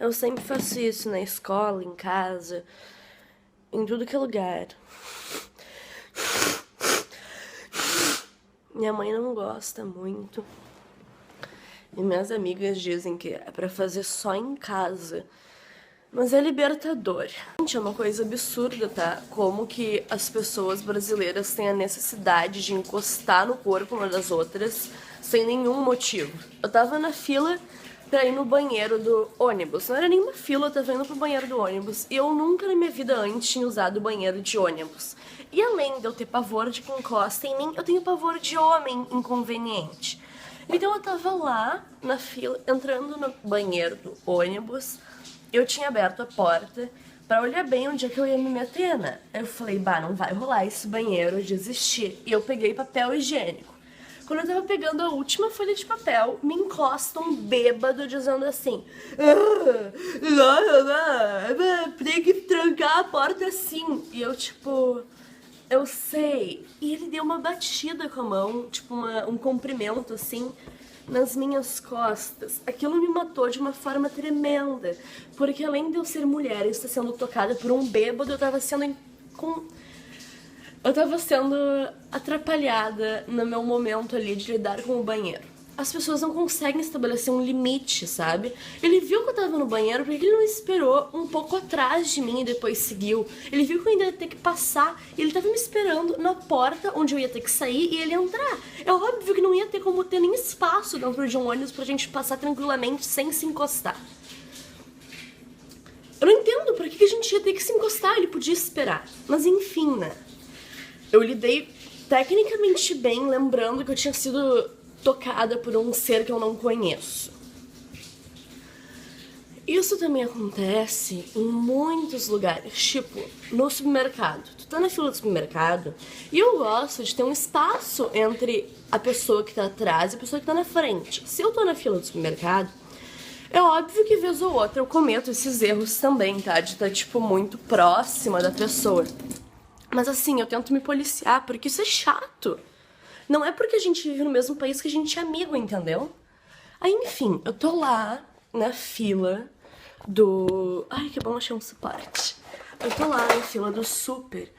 Eu sempre faço isso na escola, em casa, em tudo que é lugar. Minha mãe não gosta muito. E minhas amigas dizem que é pra fazer só em casa. Mas é libertador. Gente, é uma coisa absurda, tá? Como que as pessoas brasileiras têm a necessidade de encostar no corpo uma das outras sem nenhum motivo. Eu tava na fila pra ir no banheiro do ônibus. Não era nenhuma fila, eu tava indo pro banheiro do ônibus. E eu nunca na minha vida antes tinha usado o banheiro de ônibus. E além de eu ter pavor de que encosta em mim, eu tenho pavor de homem inconveniente. Então eu tava lá na fila, entrando no banheiro do ônibus. Eu tinha aberto a porta pra olhar bem onde é que eu ia me meter, né? Eu falei, bah, não vai rolar esse banheiro, eu desisti. E eu peguei papel higiênico. Quando eu tava pegando a última folha de papel, me encosta um bêbado dizendo assim: tem que trancar a porta assim. E eu, tipo, eu sei. E ele deu uma batida com a mão, tipo, um comprimento assim, nas minhas costas. Aquilo me matou de uma forma tremenda, porque além de eu ser mulher e estar sendo tocada por um bêbado, eu tava sendo atrapalhada no meu momento ali de lidar com o banheiro. As pessoas não conseguem estabelecer um limite, sabe? Ele viu que eu tava no banheiro, porque ele não esperou um pouco atrás de mim e depois seguiu. Ele viu que eu ainda ia ter que passar e ele tava me esperando na porta onde eu ia ter que sair e ele entrar. É óbvio que não ia ter como ter nem espaço dentro de um ônibus pra gente passar tranquilamente sem se encostar. Eu não entendo por que a gente ia ter que se encostar, ele podia esperar. Mas enfim, né? Eu lidei tecnicamente bem, lembrando que eu tinha sido tocada por um ser que eu não conheço. Isso também acontece em muitos lugares, tipo, no supermercado. Tu tá na fila do supermercado e eu gosto de ter um espaço entre a pessoa que tá atrás e a pessoa que tá na frente. Se eu tô na fila do supermercado, é óbvio que vez ou outra eu cometo esses erros também, tá? De estar, tipo, muito próxima da pessoa. Mas assim, eu tento me policiar, porque isso é chato. Não é porque a gente vive no mesmo país que a gente é amigo, entendeu? Aí, enfim, eu tô lá na fila do... Ai, que bom, achei um suporte. Eu tô lá na fila do super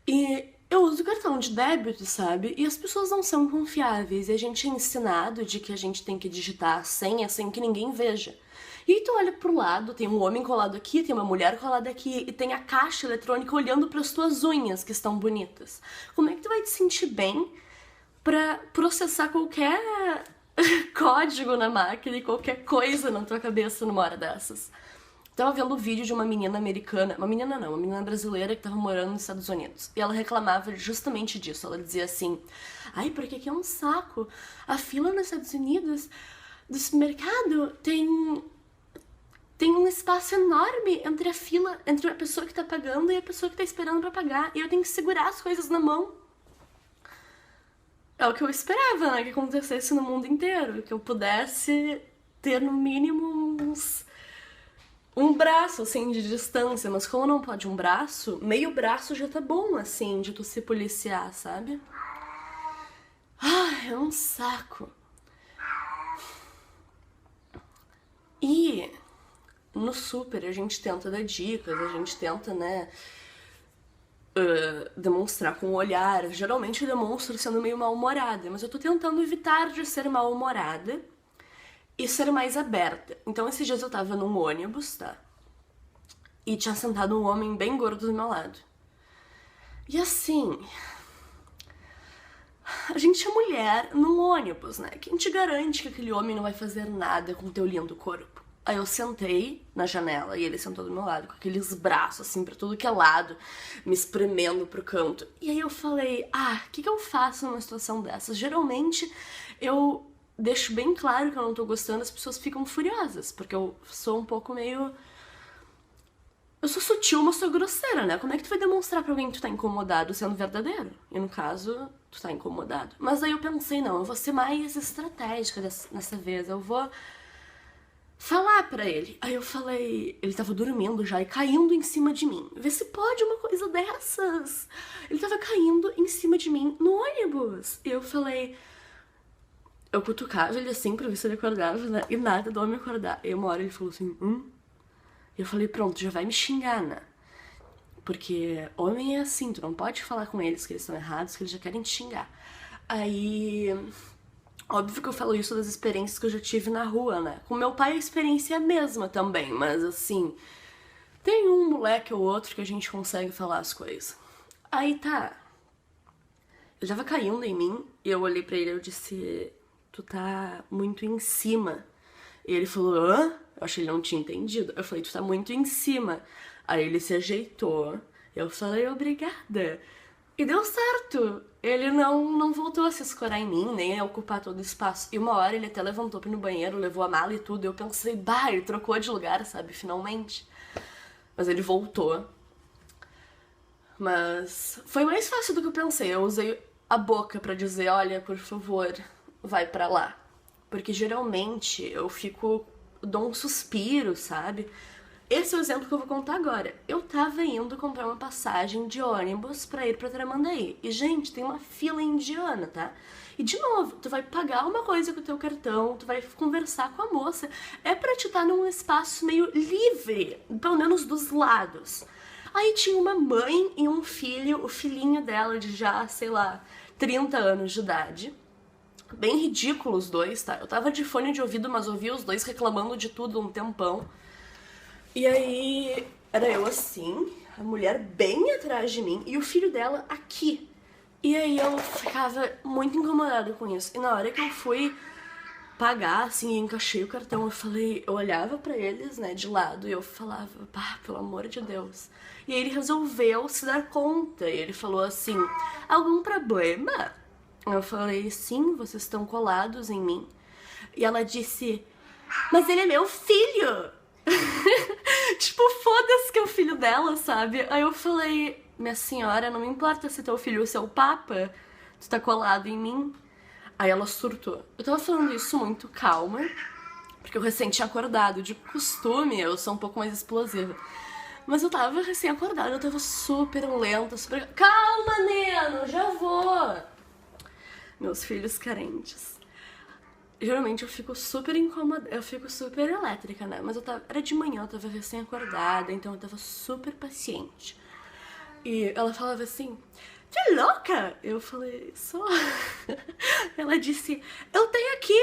e eu uso cartão de débito, sabe? E as pessoas não são confiáveis. E a gente é ensinado de que a gente tem que digitar a senha sem que ninguém veja. E aí tu olha pro lado, tem um homem colado aqui, tem uma mulher colada aqui, e tem a caixa eletrônica olhando pras tuas unhas que estão bonitas. Como é que tu vai te sentir bem pra processar qualquer código na máquina e qualquer coisa na tua cabeça numa hora dessas? Tava vendo o vídeo de uma menina americana, uma menina brasileira que tava morando nos Estados Unidos. E ela reclamava justamente disso. Ela dizia assim: ai, porque aqui é um saco. A fila nos Estados Unidos do supermercado tem um espaço enorme entre a fila, entre a pessoa que tá pagando e a pessoa que tá esperando pra pagar. E eu tenho que segurar as coisas na mão. É o que eu esperava, né, que acontecesse no mundo inteiro. Que eu pudesse ter no mínimo um braço, assim, de distância. Mas como não pode um braço, meio braço já tá bom, assim, de tu se policiar, sabe? Ah, é um saco. E no super a gente tenta dar dicas, a gente tenta, né, demonstrar com o olhar. Geralmente eu demonstro sendo meio mal-humorada, mas eu tô tentando evitar de ser mal-humorada e ser mais aberta. Então esses dias eu tava num ônibus, tá? E tinha sentado um homem bem gordo do meu lado. E assim, a gente é mulher num ônibus, né? Quem te garante que aquele homem não vai fazer nada com o teu lindo corpo? Aí eu sentei na janela e ele sentou do meu lado, com aqueles braços assim pra tudo que é lado, me espremendo pro canto. E aí eu falei, o que eu faço numa situação dessas? Geralmente eu deixo bem claro que eu não tô gostando, as pessoas ficam furiosas, porque eu sou um pouco meio... Eu sou sutil, mas sou grosseira, né? Como é que tu vai demonstrar pra alguém que tu tá incomodado sendo verdadeiro? E no caso, tu tá incomodado. Mas aí eu pensei, não, eu vou ser mais estratégica nessa vez, eu vou falar pra ele. Aí eu falei, ele tava dormindo já e caindo em cima de mim. Vê se pode uma coisa dessas. Ele tava caindo em cima de mim no ônibus. E eu falei... Eu cutucava ele assim pra ver se ele acordava, né? E nada do homem acordar. E uma hora ele falou assim, E eu falei, pronto, já vai me xingar, né? Porque homem é assim, tu não pode falar com eles que eles estão errados, que eles já querem te xingar. Aí, óbvio que eu falo isso das experiências que eu já tive na rua, né? Com meu pai a experiência é a mesma também, mas assim, tem um moleque ou outro que a gente consegue falar as coisas. Aí tá, ele tava caindo em mim e eu olhei pra ele e eu disse, tu tá muito em cima. E ele falou, hã? Eu achei que ele não tinha entendido. Eu falei, tu tá muito em cima. Aí ele se ajeitou. Eu falei, obrigada. E deu certo. Ele não voltou a se escorar em mim, nem a ocupar todo o espaço. E uma hora ele até levantou pra ir no banheiro, levou a mala e tudo. Eu pensei, bah, ele trocou de lugar, sabe? Finalmente. Mas ele voltou. Mas foi mais fácil do que eu pensei. Eu usei a boca pra dizer, olha, por favor, vai pra lá. Porque geralmente eu dou um suspiro, sabe? Esse é o exemplo que eu vou contar agora. Eu tava indo comprar uma passagem de ônibus pra ir pra Tramandaí. E, gente, tem uma fila indiana, tá? E, de novo, tu vai pagar uma coisa com o teu cartão, tu vai conversar com a moça. É pra te estar num espaço meio livre, pelo menos dos lados. Aí tinha uma mãe e um filho, o filhinho dela de já, sei lá, 30 anos de idade. Bem ridículos os dois, tá? Eu tava de fone de ouvido, mas ouvia os dois reclamando de tudo um tempão. E aí, era eu assim, a mulher bem atrás de mim e o filho dela aqui. E aí eu ficava muito incomodada com isso. E na hora que eu fui pagar, assim, e encaixei o cartão, eu olhava pra eles, né, de lado, e eu falava, pá, pelo amor de Deus. E aí ele resolveu se dar conta, e ele falou assim, algum problema? Eu falei, sim, vocês estão colados em mim. E ela disse, mas ele é meu filho! Tipo, foda-se que é o filho dela, sabe? Aí eu falei, minha senhora, não me importa se teu filho é o seu papa, tu tá colado em mim. Aí ela surtou. Eu tava falando isso muito calma, porque eu recém tinha acordado. De costume, eu sou um pouco mais explosiva. Mas eu tava recém acordada, eu tava super lenta, super... Calma, Neno, já vou! Meus filhos carentes. Geralmente eu fico super incômoda, eu fico super elétrica, né? Mas era de manhã, eu tava recém acordada, então eu tava super paciente. E ela falava assim, tu é louca? Eu falei, só. Ela disse, eu tenho aqui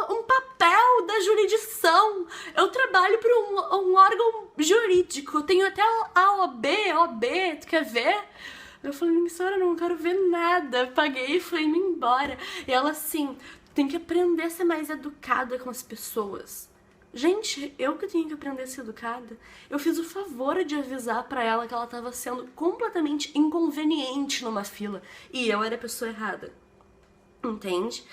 um papel da jurisdição, eu trabalho para um órgão jurídico, eu tenho até a OB, tu quer ver? Eu falei, minha senhora, não quero ver nada. Paguei e fui indo embora. E ela assim, tem que aprender a ser mais educada com as pessoas. Gente, eu que tinha que aprender a ser educada. Eu fiz o favor de avisar pra ela que ela tava sendo completamente inconveniente numa fila. E eu era a pessoa errada. Entende?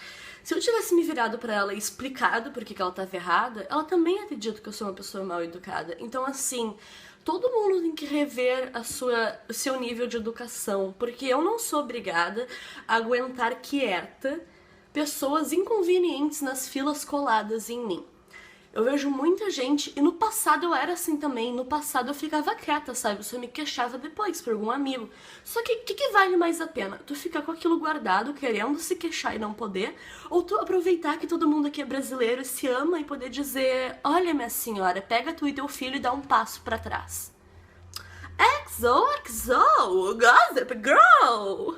Se eu tivesse me virado pra ela e explicado por que ela tava errada, ela também ia ter dito que eu sou uma pessoa mal educada. Então, assim, todo mundo tem que rever o seu nível de educação, porque eu não sou obrigada a aguentar quieta pessoas inconvenientes nas filas coladas em mim. Eu vejo muita gente, e no passado eu era assim também, no passado eu ficava quieta, sabe? Eu só me queixava depois por algum amigo. Só que o que vale mais a pena? Tu ficar com aquilo guardado, querendo se queixar e não poder? Ou tu aproveitar que todo mundo aqui é brasileiro e se ama e poder dizer, olha minha senhora, pega tu e teu filho e dá um passo pra trás. XOXO, Gossip Girl!